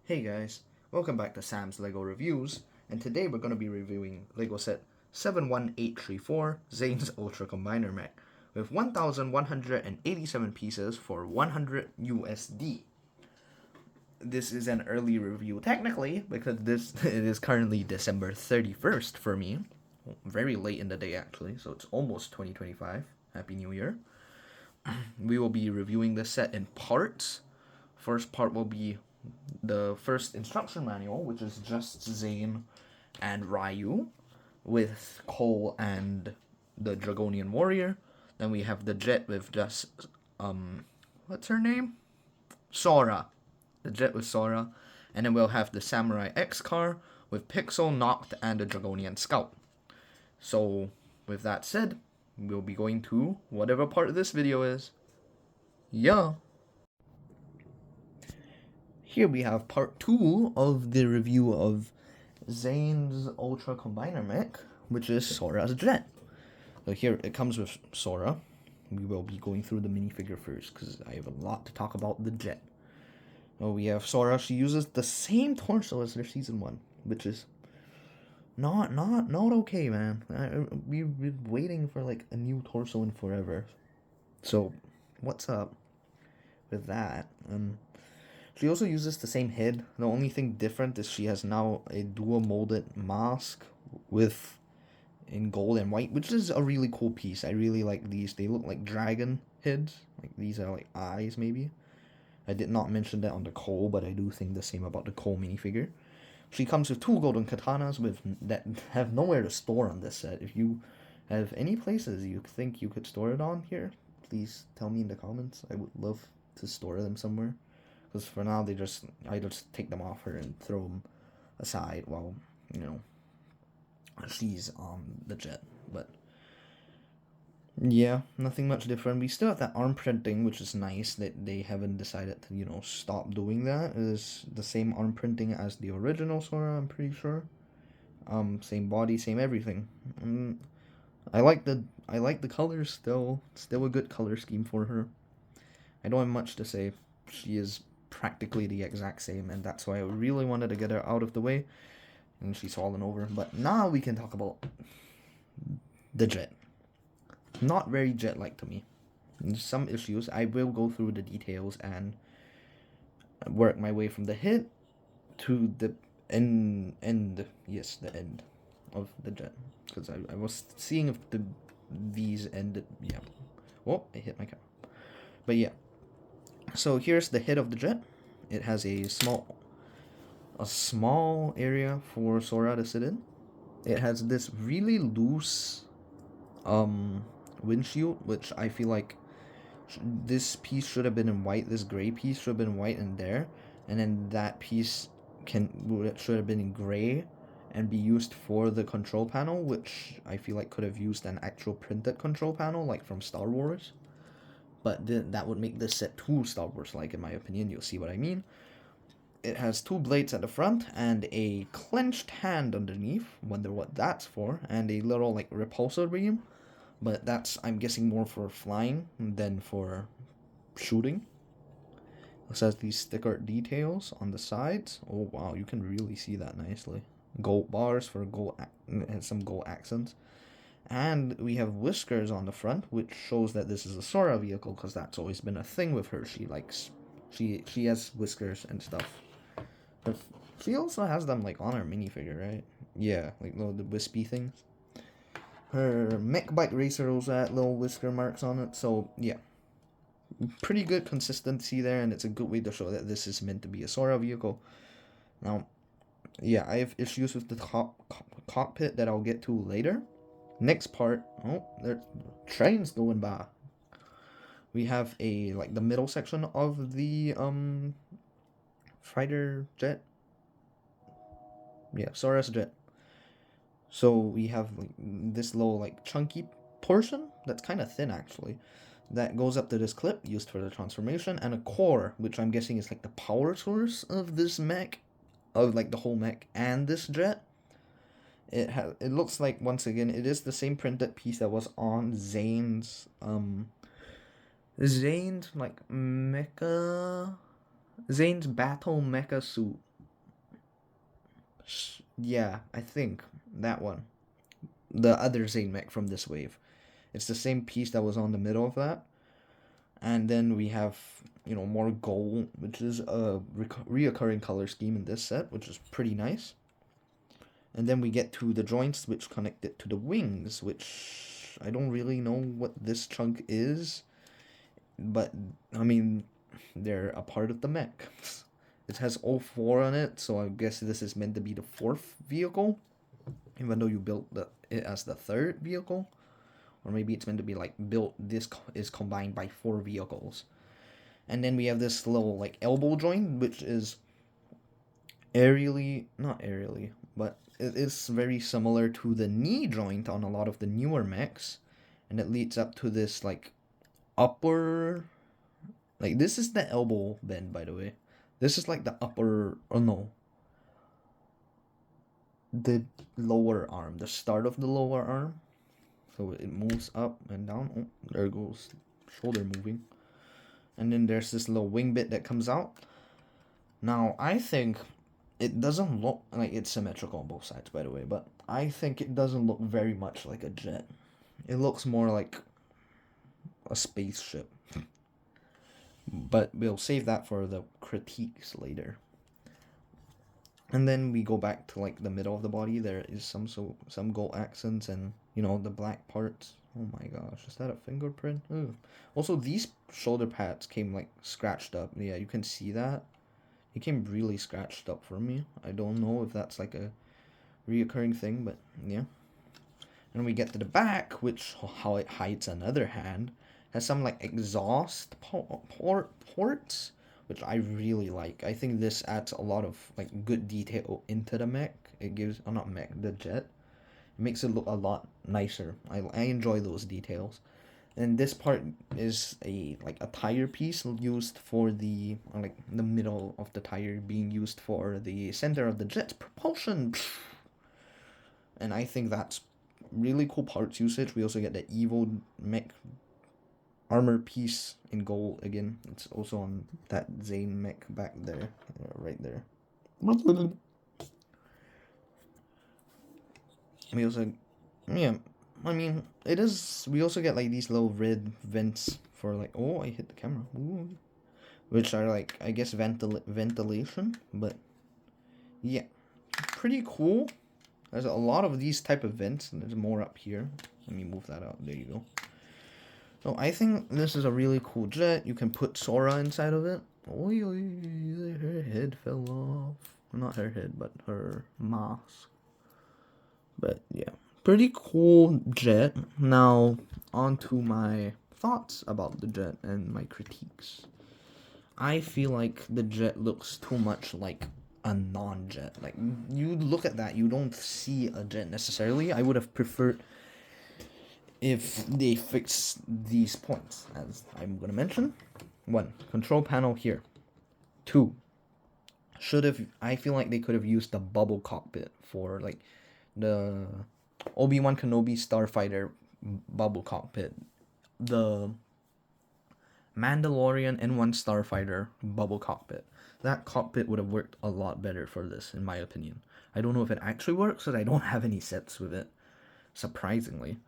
Hey guys, welcome back to Sam's LEGO Reviews, and today we're going to be reviewing LEGO set 71834 Zane's Ultra Combiner Mech with 1,187 pieces for 100 USD. This is an early review technically because it is currently December 31st for me. Very late in the day actually, so it's almost 2025. Happy New Year. We will be reviewing this set in parts. First part will be the first instruction manual, which is just Zane and Ryu with Cole and the Dragonian Warrior. Then we have the jet with just what's her name? Sora. The jet with Sora. And then we'll have the Samurai X car with Pixel, Noct, and the Dragonian Scout. So with that said, we'll be going to whatever part of this video is. Yeah. Here we have part 2 of the review of Zane's Ultra Combiner Mech, which is Sora's jet. So here it comes with Sora. We will be going through the minifigure first because I have a lot to talk about the jet. Oh, we have Sora. She uses the same torso as their season 1, which is not okay, man. We've been waiting for like a new torso in forever. So, what's up with that? She also uses the same head. The only thing different is she has now a dual molded mask in gold and white, which is a really cool piece. I really like these. They look like dragon heads. Like these are like eyes maybe. I did not mention that on the Cole, but I do think the same about the Cole minifigure. She comes with 2 golden katanas that have nowhere to store on this set. If you have any places you think you could store it on here, please tell me in the comments. I would love to store them somewhere. Because for now, I just take them off her and throw them aside while, she's on the jet. But, yeah, nothing much different. We still have that arm printing, which is nice that they haven't decided to, stop doing that. It is the same arm printing as the original Sora, I'm pretty sure. Same body, same everything. I like the colors still. Still a good color scheme for her. I don't have much to say. She is practically the exact same, and that's why I really wanted to get her out of the way, and she's fallen over. But now we can talk about the jet. Not very jet-like to me. There's some issues. I will go through the details and work my way from the hit to the end. Yes, the end of the jet, because I was seeing if these ended. Yeah. Oh, I hit my camera. But yeah. So here's the head of the jet. It has a small area for Sora to sit in. It has this really loose windshield, which I feel like this piece should have been in white. This gray piece should have been white in there, and then that piece should have been in gray and be used for the control panel, which I feel like could have used an actual printed control panel like from Star Wars. But that would make this set too Star Wars-like, in my opinion. You'll see what I mean. It has 2 blades at the front and a clenched hand underneath. Wonder what that's for. And a little like repulsor beam, but that's, I'm guessing, more for flying than for shooting. This has these sticker details on the sides. Oh wow, you can really see that nicely. Gold bars for some gold accents. And we have whiskers on the front, which shows that this is a Sora vehicle, because that's always been a thing with her. She has whiskers and stuff. But she also has them like on her minifigure, right? Yeah, like the wispy things. Her mech bike racer also had little whisker marks on it, so yeah. Pretty good consistency there, and it's a good way to show that this is meant to be a Sora vehicle. Now, yeah, I have issues with the cockpit that I'll get to later. Next part, oh, there's trains going by. We have the middle section of the fighter jet. Yeah, Sora's jet. So we have this little chunky portion that's kind of thin actually, that goes up to this clip used for the transformation, and a core, which I'm guessing is like the power source of this mech, of the whole mech and this jet. It looks like, once again, it is the same printed piece that was on Zane's Zane's battle mecha suit. Yeah, I think that one. The other Zane mech from this wave. It's the same piece that was on the middle of that. And then we have, more gold, which is a reoccurring color scheme in this set, which is pretty nice. And then we get to the joints, which connect it to the wings, which I don't really know what this chunk is. But, I mean, they're a part of the mech. It has all four on it, so I guess this is meant to be the fourth vehicle, even though you built it as the third vehicle. Or maybe it's meant to be like built, this is combined by four vehicles. And then we have this little like elbow joint, which is not aerially, but it is very similar to the knee joint on a lot of the newer mechs. And it leads up to this like upper, like this is the elbow bend, by the way. This is like the upper, oh no, the lower arm, the start of the lower arm. So it moves up and down. Oh, there goes shoulder moving. And then there's this little wing bit that comes out. Now, I think it doesn't look like it's symmetrical on both sides, by the way, but I think it doesn't look very much like a jet. It looks more like a spaceship. But we'll save that for the critiques later. And then we go back to like the middle of the body. There is some gold accents and the black parts. Oh my gosh, is that a fingerprint? Ugh. Also, these shoulder pads came like scratched up. Yeah, you can see that. It came really scratched up for me. I don't know if that's like a reoccurring thing, but yeah. And we get to the back, which how it hides another hand, has some like exhaust ports, which I really like. I think this adds a lot of like good detail into the mech. It gives, not mech, the jet. It makes it look a lot nicer. I enjoy those details. And this part is a tire piece used for the middle of the tire being used for the center of the jet's propulsion. And I think that's really cool parts usage. We also get the evil mech armor piece in gold again. It's also on that Zane mech back there, right there. We also, yeah, I mean, it is. We also get like these little red vents for like. Oh, I hit the camera. Ooh. Which are like, I guess, ventilation. But yeah, pretty cool. There's a lot of these type of vents, and there's more up here. Let me move that out. There you go. So I think this is a really cool jet. You can put Sora inside of it. Oh, her head fell off. Not her head, but her mask. But yeah, pretty cool jet. Now, on to my thoughts about the jet and my critiques. I feel like the jet looks too much like a non-jet. Like, you look at that, you don't see a jet necessarily. I would have preferred if they fix these points, as I'm going to mention. 1. Control panel here. 2. I feel like they could have used the bubble cockpit for, like, the Obi-Wan Kenobi Starfighter bubble cockpit. The Mandalorian N1 Starfighter bubble cockpit. That cockpit would have worked a lot better for this, in my opinion. I don't know if it actually works, because I don't have any sets with it, surprisingly.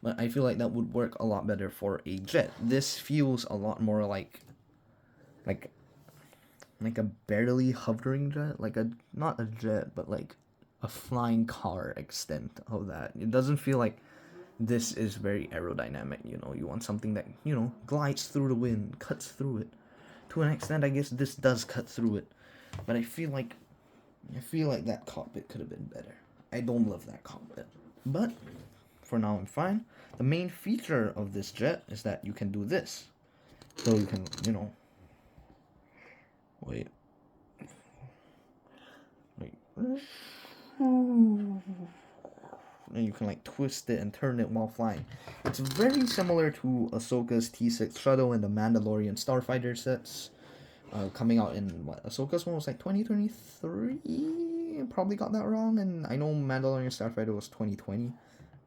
But I feel like that would work a lot better for a jet. This feels a lot more like a barely hovering jet, not a jet, but like a flying car extent of that. It doesn't feel like this is very aerodynamic. You want something that glides through the wind, cuts through it. To an extent, I guess this does cut through it, but I feel like that cockpit could have been better. I don't love that cockpit, but for now I'm fine. The main feature of this jet is that you can do this. So you can, wait. And you can like twist it and turn it while flying. It's very similar to Ahsoka's T6 shuttle and the Mandalorian Starfighter sets. Coming out in Ahsoka's one was like 2023. Probably got that wrong, and I know Mandalorian Starfighter was 2020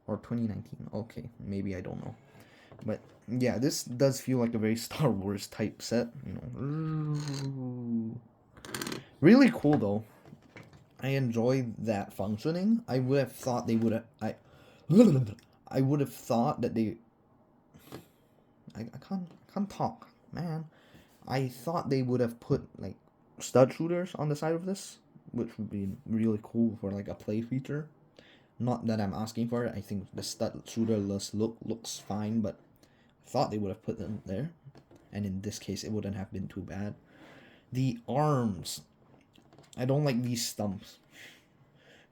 or 2019. Okay, maybe, I don't know. But yeah, this does feel like a very Star Wars type set. Really cool though. I enjoy that functioning. I would have thought they would have. I would have thought that they. I can't talk, man. I thought they would have put like stud shooters on the side of this, which would be really cool for like a play feature. Not that I'm asking for it. I think the stud shooter looks fine, but I thought they would have put them there, and in this case, it wouldn't have been too bad. The arms, I don't like these stumps.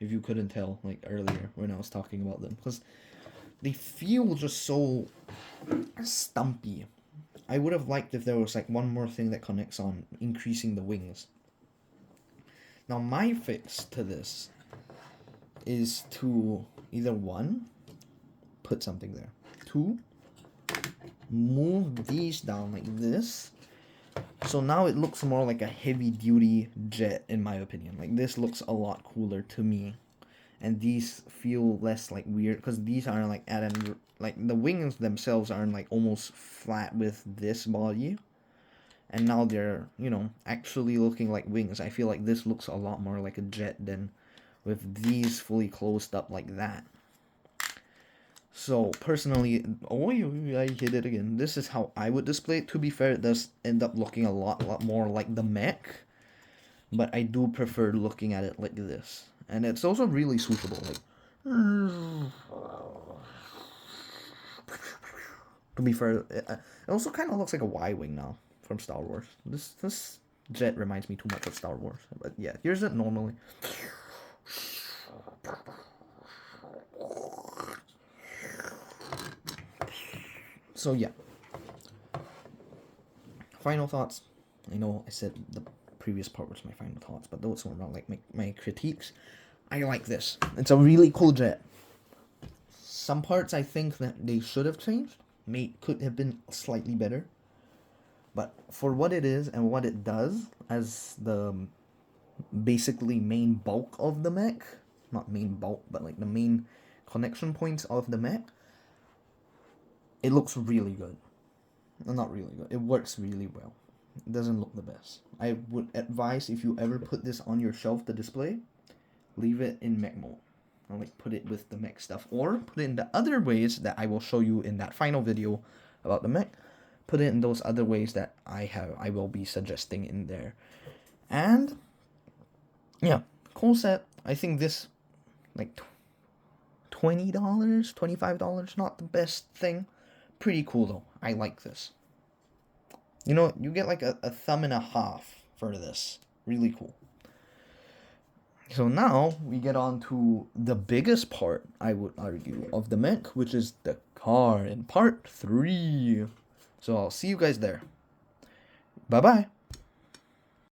If you couldn't tell, like earlier when I was talking about them, because they feel just so stumpy. I would have liked if there was like one more thing that connects on increasing the wings. Now my fix to this is to either one, put something there. Two, move these down like this. So now it looks more like a heavy duty jet in my opinion. Like this looks a lot cooler to me. And these feel less like weird because these are like at an like the wings themselves are like almost flat with this body. And now they're, you know, actually looking like wings. I feel like this looks a lot more like a jet than with these fully closed up like that. So personally, oh, I hit it again. This is how I would display it. To be fair, it does end up looking a lot more like the Mech, but I do prefer looking at it like this, and it's also really suitable. Like, to be fair, it also kind of looks like a Y-wing now from Star Wars. This jet reminds me too much of Star Wars, but yeah, here's it normally. So yeah, final thoughts. I know I said the previous part was my final thoughts, but those were not like my critiques. I like this. It's a really cool jet. Some parts I think that they should have changed. Could have been slightly better. But for what it is and what it does as the basically main bulk of the Mech, not main bulk, but like the main connection points of the Mech, it looks really good. Not really good. It works really well. It doesn't look the best. I would advise if you ever put this on your shelf to display, leave it in Mech mode. Or like put it with the Mech stuff. Or put it in the other ways that I will show you in that final video about the Mech. Put it in those other ways that I will be suggesting in there. And yeah, cool set. I think this like $20, $25, not the best thing. Pretty cool though. I like this. You know, you get like a thumb and a half for this. Really cool. So now we get on to the biggest part, I would argue, of the Mech, which is the car in part 3. So I'll see you guys there. Bye-bye.